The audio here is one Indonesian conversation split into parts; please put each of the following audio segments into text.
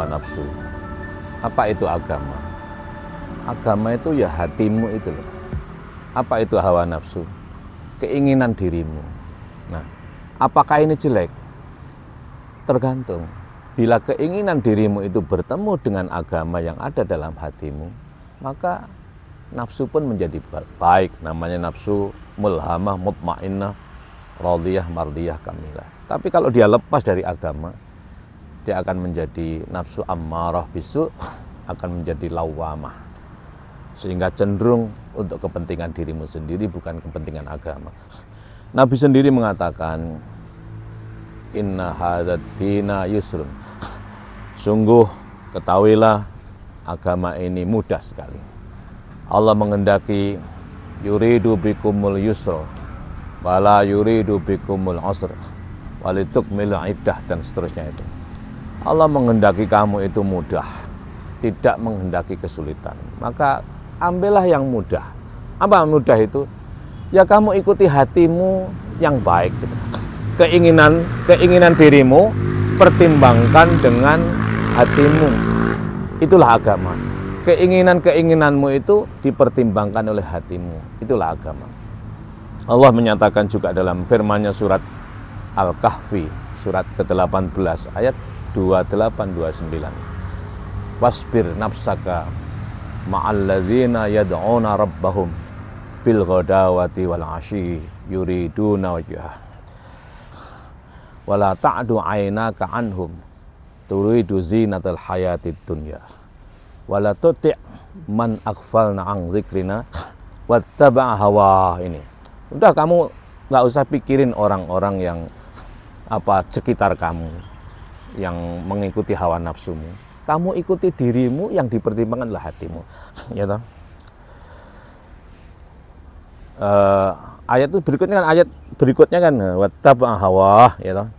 hawa nafsu. Apa itu agama? Agama itu ya hatimu itu loh. Apa itu hawa nafsu? Keinginan dirimu. Nah, apakah ini jelek? Tergantung. Bila keinginan dirimu itu bertemu dengan agama yang ada dalam hatimu, maka nafsu pun menjadi baik. Namanya nafsu mulhamah, mutmainnah, radiyah, mardiyah, kamilah. Tapi kalau dia lepas dari agama, dia akan menjadi nafsu ammarah bisu, akan menjadi lawamah. Sehingga cenderung untuk kepentingan dirimu sendiri, bukan kepentingan agama. Nabi sendiri mengatakan, inna hadzal dina yusrun. Sungguh ketahuilah agama ini mudah sekali. Allah menghendaki yuridu bikumul yusra wala yuridu bikumul usra walitukmilu iddah, dan seterusnya itu. Allah menghendaki kamu itu mudah, tidak menghendaki kesulitan. Maka ambillah yang mudah. Apa mudah itu? Ya kamu ikuti hatimu yang baik gitu. Keinginan dirimu pertimbangkan dengan hatimu. Itulah agama. Keinginanmu itu dipertimbangkan oleh hatimu. Itulah agama. Allah menyatakan juga dalam firman-Nya surat Al-Kahfi, surat ke-18 ayat 28-29. Wasbir nafsaka ma'alladzina yad'una rabbahum bil ghadawati wal 'ashyi yuriduna wajhah wala ta'du 'ainaka 'anhum turidu zinatal hayatid dunya wala tuti' man aghfalna 'an dzikrina wattaba'a hawa. Ini udah, kamu nggak usah pikirin orang-orang yang sekitar kamu yang mengikuti hawa nafsumu. Kamu ikuti dirimu, yang dipertimbangkan adalah hatimu. Ya toh? Ayat berikutnya kan wattaba'a hawa, ya toh?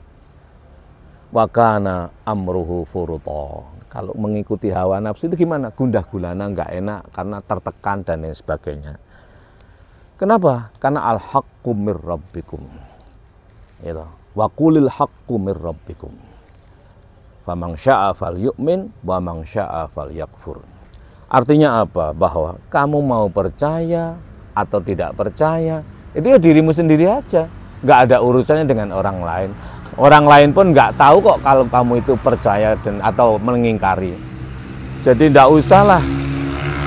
Wa kana amruhu furuta. Kalau mengikuti hawa nafsu itu gimana? Gundah gulana, nggak enak karena tertekan dan lain sebagainya. Kenapa? Karena al-haqqu mir rabbikum. Ya toh? Wa qulil haqqu mir rabbikum. Faman syaa falyu'min wa man syaa falyakfur. Artinya apa? Bahwa kamu mau percaya atau tidak percaya, itu ya dirimu sendiri aja. Nggak ada urusannya dengan orang lain. Orang lain pun nggak tahu kok kalau kamu itu percaya atau mengingkari. Jadi nggak usahlah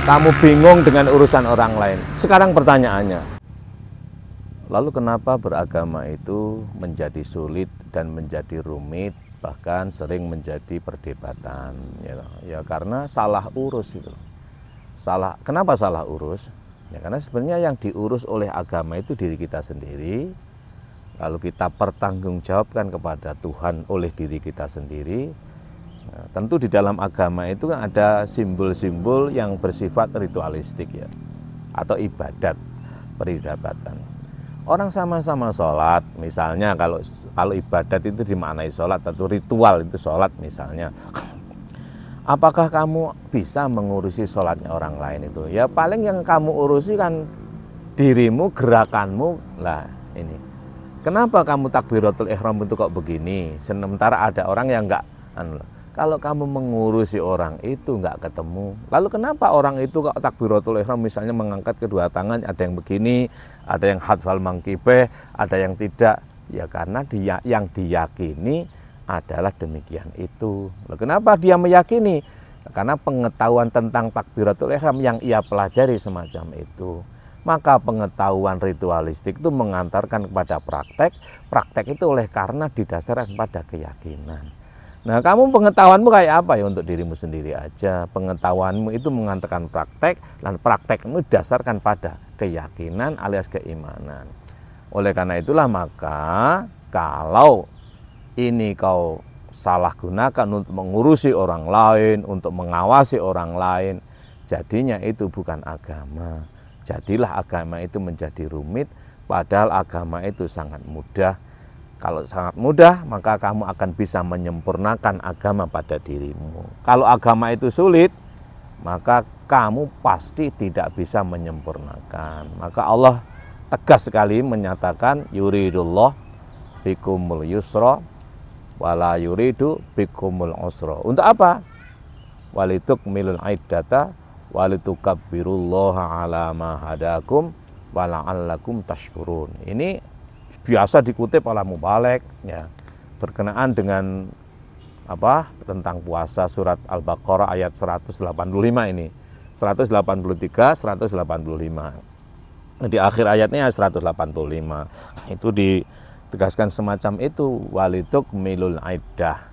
kamu bingung dengan urusan orang lain. Sekarang pertanyaannya, lalu kenapa beragama itu menjadi sulit dan menjadi rumit, bahkan sering menjadi perdebatan? Ya karena salah urus itu. Kenapa salah urus? Ya karena sebenarnya yang diurus oleh agama itu diri kita sendiri. Lalu kita pertanggungjawabkan kepada Tuhan oleh diri kita sendiri. Nah, tentu di dalam agama itu kan ada simbol-simbol yang bersifat ritualistik ya, atau ibadat, peribadatan. Orang sama-sama sholat, misalnya kalau ibadat itu dimaknai sholat atau ritual itu sholat misalnya. Apakah kamu bisa mengurusi sholatnya orang lain itu? Ya paling yang kamu urusi kan dirimu, gerakanmu lah ini. Kenapa kamu takbiratul ihram itu kok begini? Sementara ada orang yang enggak. Kalau kamu mengurusi orang itu enggak ketemu. Lalu kenapa orang itu kok takbiratul ihram misalnya mengangkat kedua tangan, ada yang begini, ada yang hadfal mangkibeh, ada yang tidak. Ya karena yang diyakini adalah demikian itu. Lalu kenapa dia meyakini? Karena pengetahuan tentang takbiratul ihram yang ia pelajari semacam itu. Maka pengetahuan ritualistik itu mengantarkan kepada praktek. Praktek itu oleh karena didasarkan pada keyakinan. Nah, kamu pengetahuanmu kayak apa ya untuk dirimu sendiri aja. Pengetahuanmu itu mengantarkan praktek, dan praktekmu didasarkan pada keyakinan alias keimanan. Oleh karena itulah maka kalau ini kau salah gunakan untuk mengurusi orang lain, untuk mengawasi orang lain, jadinya itu bukan agama. Jadilah agama itu menjadi rumit, padahal agama itu sangat mudah. Kalau sangat mudah, maka kamu akan bisa menyempurnakan agama pada dirimu. Kalau agama itu sulit, maka kamu pasti tidak bisa menyempurnakan. Maka Allah tegas sekali menyatakan, yuridullah bikumul yusra, wala yuridu bikumul usra. Untuk apa? walitukmilul iddata walitukabbirullaha ala ma hadakum wala'allakum tashkurun. Ini biasa dikutip oleh mubalek ya, berkenaan dengan apa? Tentang puasa surat Al-Baqarah ayat 185 ini. 183, 185. Di akhir ayatnya 185. Itu ditegaskan semacam itu, walitukmilul iddah.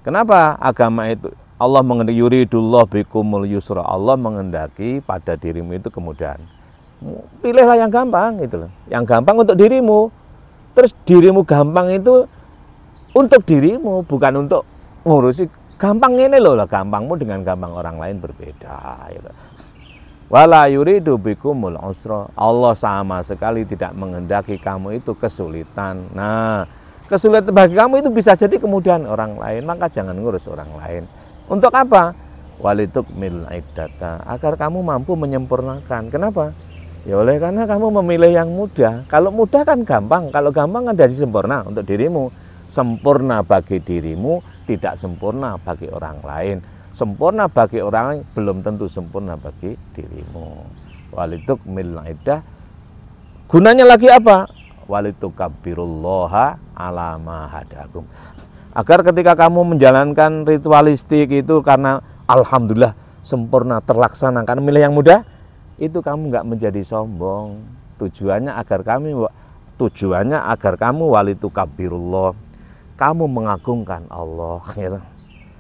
Kenapa agama itu Allah mengendaki yuridullah bikumul yusra, Allah mengendaki pada dirimu itu kemudahan. Pilihlah yang gampang gitu loh. Yang gampang untuk dirimu. Terus dirimu gampang itu untuk dirimu, bukan untuk ngurusi. Gampang ini loh, gampangmu dengan gampang orang lain berbeda gitu. Wala yuridu bikumul usra, Allah sama sekali tidak mengendaki kamu itu kesulitan. Nah, kesulitan bagi kamu itu bisa jadi kemudahan orang lain, maka jangan ngurus orang lain. Untuk apa? Walitukmil iddata, agar kamu mampu menyempurnakan. Kenapa? Ya oleh karena kamu memilih yang mudah. Kalau mudah kan gampang, kalau gampang kan jadi sempurna untuk dirimu. Sempurna bagi dirimu, tidak sempurna bagi orang lain. Sempurna bagi orang lain belum tentu sempurna bagi dirimu. Walitukmil iddah. Gunanya lagi apa? Walitukabbirullaha ala ma hadakum. Agar ketika kamu menjalankan ritualistik itu karena alhamdulillah sempurna terlaksana karena milih yang mudah, itu kamu nggak menjadi sombong. Tujuannya agar kamu walitukabirullah, kamu mengagungkan Allah gitu.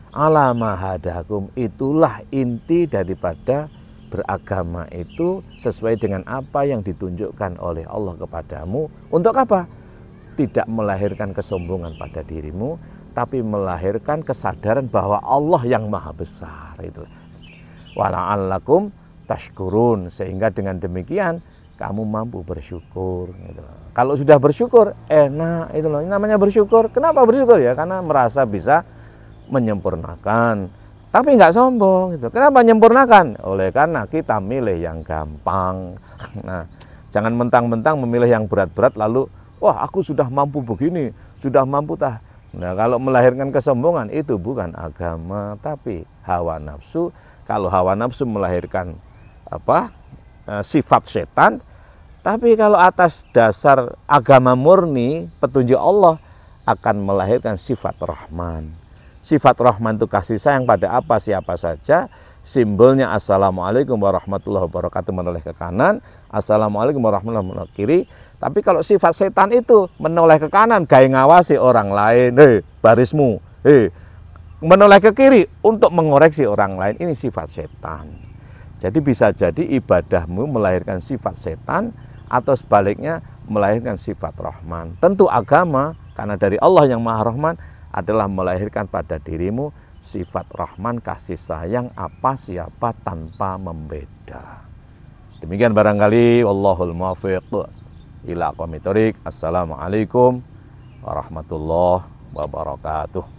Ala ma hadakum, itulah inti daripada beragama itu sesuai dengan apa yang ditunjukkan oleh Allah kepadamu. Untuk apa? Tidak melahirkan kesombongan pada dirimu, tapi melahirkan kesadaran bahwa Allah yang maha besar itu. Wala'allakum tashkurun, sehingga dengan demikian kamu mampu bersyukur gitu. Kalau sudah bersyukur enak itu loh, namanya bersyukur. Kenapa bersyukur ya? Karena merasa bisa menyempurnakan, tapi nggak sombong gitu. Kenapa menyempurnakan? Oleh karena kita milih yang gampang. Nah, jangan mentang-mentang memilih yang berat-berat lalu wah aku sudah mampu begini, sudah mampu tah. Nah, kalau melahirkan kesombongan itu bukan agama tapi hawa nafsu. Kalau hawa nafsu melahirkan sifat setan, tapi kalau atas dasar agama murni petunjuk Allah akan melahirkan sifat Rahman. Sifat Rahman itu kasih sayang pada apa siapa saja. Simbolnya assalamualaikum warahmatullahi wabarakatuh menoleh ke kanan, assalamualaikum warahmatullahi wabarakatuh kiri. Tapi kalau sifat setan itu menoleh ke kanan gaya ngawasi orang lain, barismu, menoleh ke kiri untuk mengoreksi orang lain, ini sifat setan. Jadi bisa jadi ibadahmu melahirkan sifat setan atau sebaliknya melahirkan sifat Rahman. Tentu agama karena dari Allah yang Maha Rahman adalah melahirkan pada dirimu sifat Rahman, kasih sayang apa siapa tanpa membeda. Demikian barangkali, wallahul muwaffiq ila aqwamit thoriq. Assalamualaikum warahmatullahi wabarakatuh.